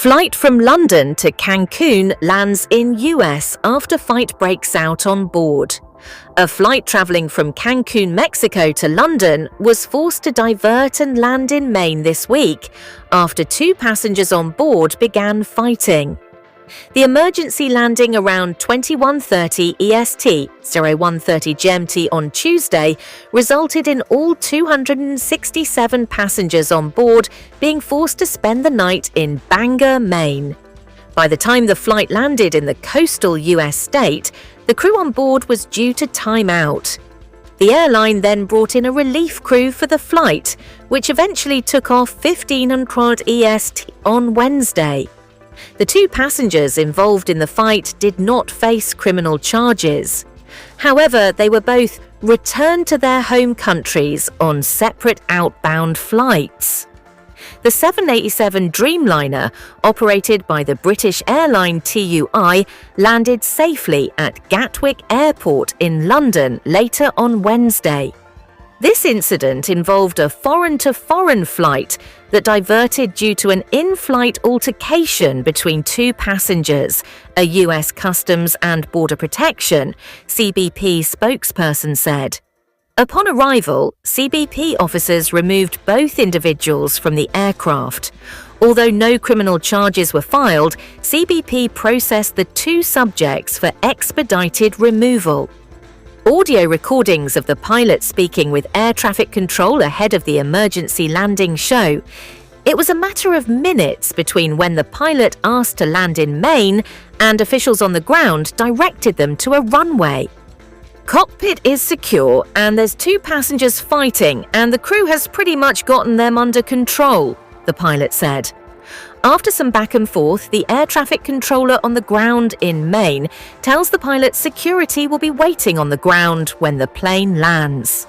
Flight from London to Cancun lands in US after fight breaks out on board. A flight traveling from Cancun, Mexico to London was forced to divert and land in Maine this week after two passengers on board began fighting. The emergency landing around 21:30 EST, 01:30 GMT on Tuesday, resulted in all 267 passengers on board being forced to spend the night in Bangor, Maine. By the time the flight landed in the coastal US state, the crew on board was due to time out. The airline then brought in a relief crew for the flight, which eventually took off 1500 EST on Wednesday. The two passengers involved in the fight did not face criminal charges. However, they were both returned to their home countries on separate outbound flights. The 787 Dreamliner, operated by the British airline TUI, landed safely at Gatwick Airport in London later on Wednesday. This incident involved a foreign-to-foreign flight that diverted due to an in-flight altercation between two passengers, a US Customs and Border Protection, CBP spokesperson said. Upon arrival, CBP officers removed both individuals from the aircraft. Although no criminal charges were filed, CBP processed the two subjects for expedited removal. Audio recordings of the pilot speaking with air traffic control ahead of the emergency landing show it was a matter of minutes between when the pilot asked to land in Maine and officials on the ground directed them to a runway. "Cockpit is secure and there's two passengers fighting and the crew has pretty much gotten them under control," the pilot said. After some back and forth, the air traffic controller on the ground in Maine tells the pilot security will be waiting on the ground when the plane lands.